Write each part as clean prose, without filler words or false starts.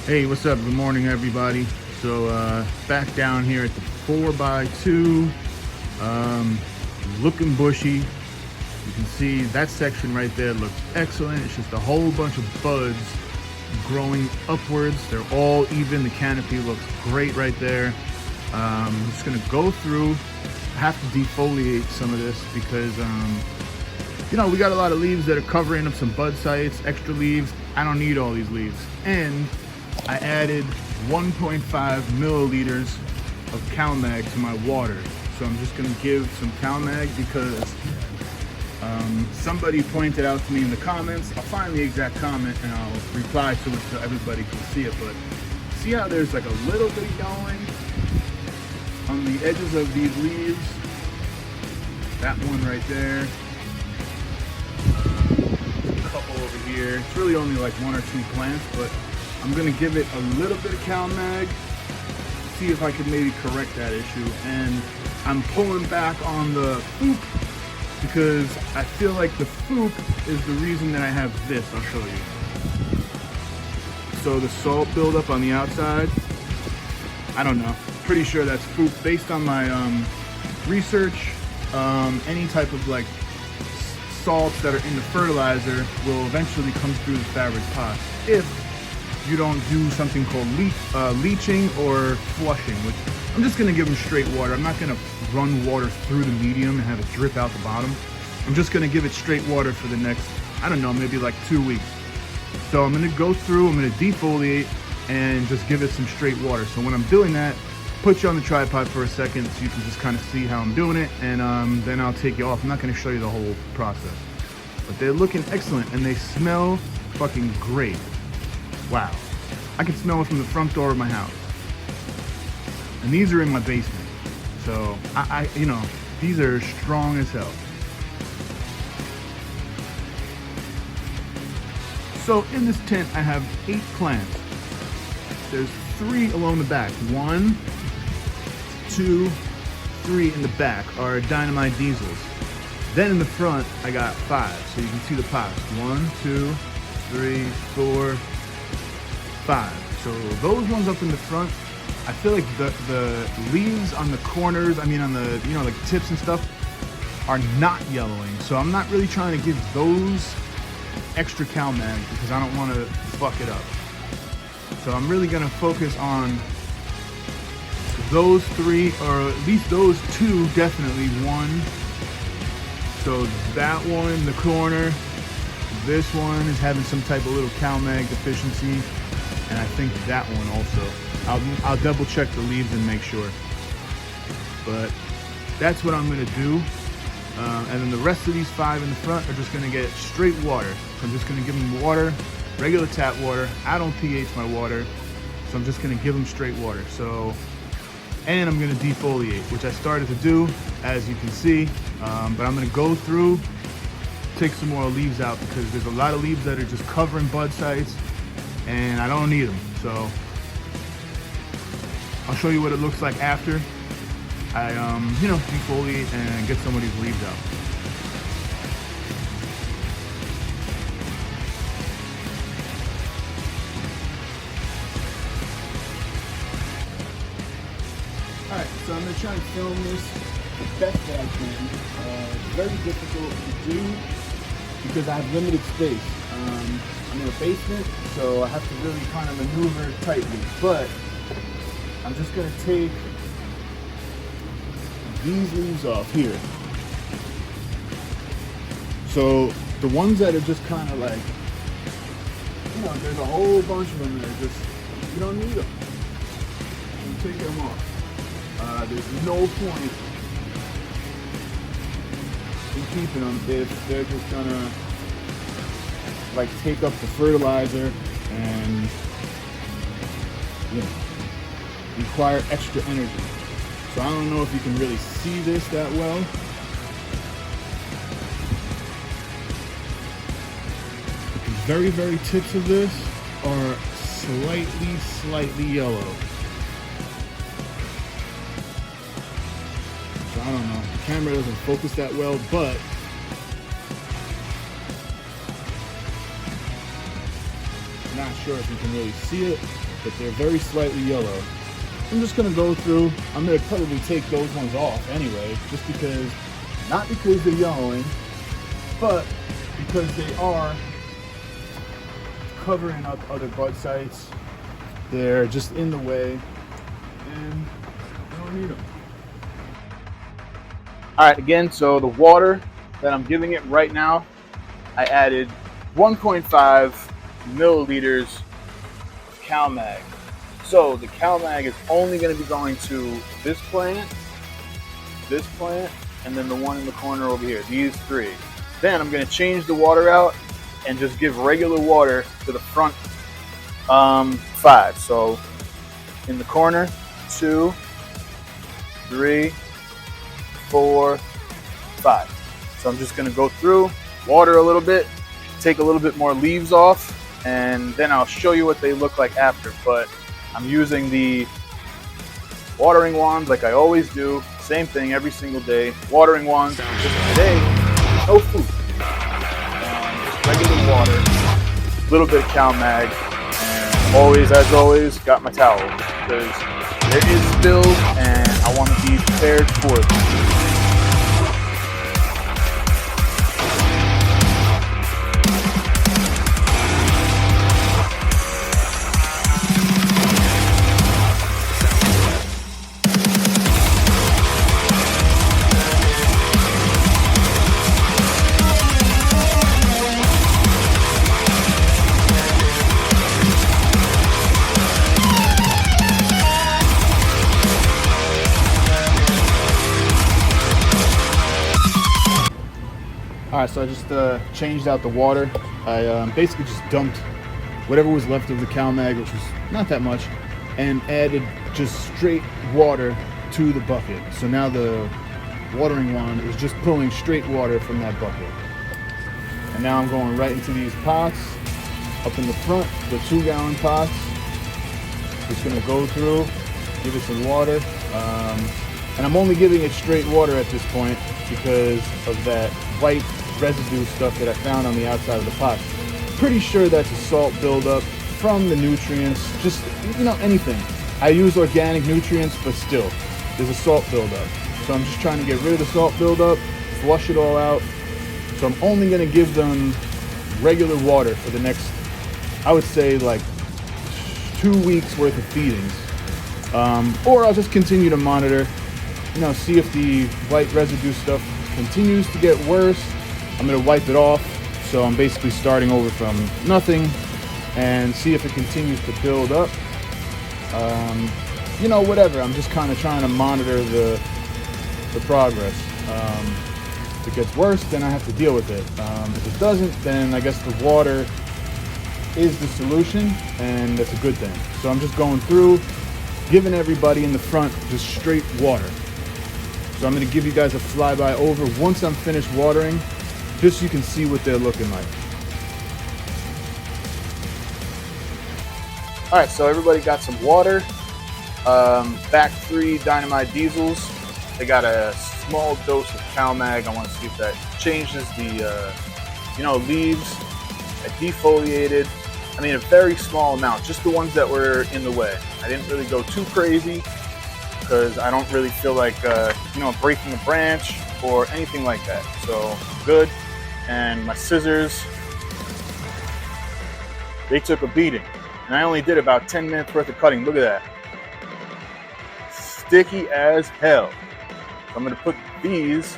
Hey, what's up? Good morning, everybody. So back down here at the 4x2, looking bushy. You can see that section right there looks excellent. It's just a whole bunch of buds growing upwards. They're all even. The canopy looks great right there. I'm just gonna go through. I have to defoliate some of this because you know, we got a lot of leaves that are covering up some bud sites, extra leaves. I don't need all these leaves. And I added 1.5 milliliters of CalMag to my water. So I'm just gonna give some CalMag because somebody pointed out to me in the comments. I'll find the exact comment and I'll reply to it so everybody can see it. But see how there's like a little bit of yellowing on the edges of these leaves? That one right there. A couple over here. It's really only like one or two plants, but I'm gonna give it a little bit of CalMag, see if I can maybe correct that issue. And I'm pulling back on the foop because I feel like the foop is the reason that I have this. I'll show you. So the salt buildup on the outside, I don't know. Pretty sure that's foop. Based on my research, any type of like salts that are in the fertilizer will eventually come through the fabric pot if you don't do something called leaching or flushing, which I'm just gonna give them straight water. I'm not gonna run water through the medium and have it drip out the bottom. I'm just gonna give it straight water for the next, I don't know, maybe like 2 weeks. So I'm gonna go through, I'm gonna defoliate and just give it some straight water. So when I'm doing that, put you on the tripod for a second so you can just kind of see how I'm doing it, and then I'll take you off. I'm not gonna show you the whole process. But they're looking excellent and they smell fucking great. Wow, I can smell it from the front door of my house. And these are in my basement. So I you know, these are strong as hell. So in this tent, I have 8 plants. There's 3 along the back. 1, 2, 3 in the back are Dynamite diesels. Then in the front, I got 5. So you can see the pots. 1, 2, 3, 4, 5. So those ones up in the front, I feel like the leaves on the corners, I mean on the, you know, like tips and stuff, are not yellowing. So I'm not really trying to give those extra CalMag because I don't want to fuck it up. So I'm really gonna focus on those 3, or at least those 2, definitely 1. So that one in the corner, this one is having some type of little CalMag deficiency. And I think that one also. I'll double check the leaves and make sure. But that's what I'm gonna do. And then the rest of these 5 in the front are just gonna get straight water. So I'm just gonna give them water, regular tap water. I don't pH my water, so I'm just gonna give them straight water. So, and I'm gonna defoliate, which I started to do, as you can see. But I'm gonna go through, take some more leaves out because there's a lot of leaves that are just covering bud sites, and I don't need them. So I'll show you what it looks like after I you know, defoliate and get some of these leaves out. Alright, so I'm gonna try and film this the best that I can. It's very difficult to do because I have limited space. I'm in a basement, so I have to really kind of maneuver tightly. But I'm just gonna take these leaves off here. So the ones that are just kind of like, you know, there's a whole bunch of them that are just, you don't need them. I'm taking them off. There's no point in keeping them if they're just gonna like take up the fertilizer and, you know, require extra energy. So I don't know if you can really see this that well. But the very, very tips of this are slightly yellow. So I don't know. The camera doesn't focus that well, but not sure if you can really see it, but they're very slightly yellow. I'm just gonna go through. I'm gonna probably take those ones off anyway, just because, not because they're yellowing, but because they are covering up other bud sites. They're just in the way, and I don't need them. All right, again, so the water that I'm giving it right now, I added 1.5 milliliters of CalMag. So the CalMag is only going to be going to this plant, and then the one in the corner over here, these three. Then I'm going to change the water out and just give regular water to the front 5. So in the corner, 2, 3, 4, 5. So I'm just going to go through, water a little bit, take a little bit more leaves off, and then I'll show you what they look like after. But I'm using the watering wand like I always do. Same thing every single day. Watering wand. Just today, no food. Just regular water, a little bit of CalMag, and always, as always, got my towel because there is spills and I want to be prepared for them. Alright, so I just changed out the water. I basically just dumped whatever was left of the CalMag, which was not that much, and added just straight water to the bucket. So now the watering wand is just pulling straight water from that bucket. And now I'm going right into these pots, up in the front, the 2-gallon pots. Just gonna go through, give it some water. And I'm only giving it straight water at this point because of that white residue stuff that I found on the outside of the pot. Pretty sure that's a salt buildup from the nutrients, just, you know, anything. I use organic nutrients, but still, there's a salt buildup. So I'm just trying to get rid of the salt buildup, flush it all out. So I'm only gonna give them regular water for the next, I would say, like 2 weeks worth of feedings. Or I'll just continue to monitor, you know, see if the white residue stuff continues to get worse. I'm gonna wipe it off, so I'm basically starting over from nothing and see if it continues to build up. You know, whatever. I'm just kind of trying to monitor the progress. If it gets worse, then I have to deal with it. If it doesn't, then I guess the water is the solution, and that's a good thing. So I'm just going through, giving everybody in the front just straight water. So I'm going to give you guys a flyby over once I'm finished watering, just so you can see what they're looking like. All right, so everybody got some water. Back 3 Dynamite diesels. They got a small dose of CalMag. I want to see if that changes the, you know, leaves. I defoliated. I mean, a very small amount, just the ones that were in the way. I didn't really go too crazy because I don't really feel like, you know, breaking a branch or anything like that. So good. And my scissors, they took a beating. And I only did about 10 minutes worth of cutting. Look at that. Sticky as hell. So I'm going to put these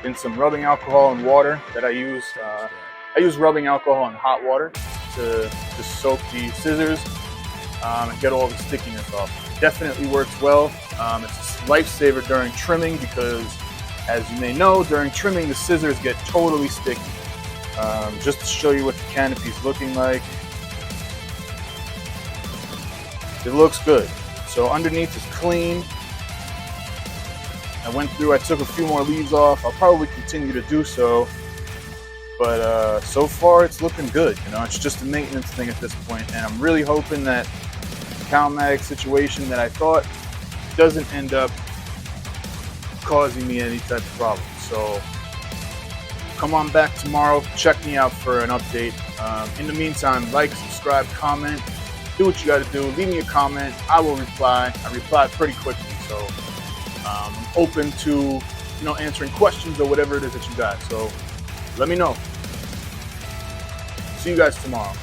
in some rubbing alcohol and water that I use. I use rubbing alcohol and hot water to just soak the scissors and get all the stickiness off. Definitely works well. It's a lifesaver during trimming because, as you may know, during trimming the scissors get totally sticky. Just to show you what the canopy is looking like. It looks good. So underneath is clean. I went through, I took a few more leaves off. I'll probably continue to do so. But so far it's looking good. You know, it's just a maintenance thing at this point. And I'm really hoping that the CalMag situation that I thought doesn't end up causing me any type of problem. So come on back tomorrow, check me out for an update. In the meantime, like, subscribe, comment, do what you got to do. Leave me a comment. I will reply. I reply pretty quickly, so I'm open to answering questions or whatever it is that you got. So let me know. See you guys tomorrow.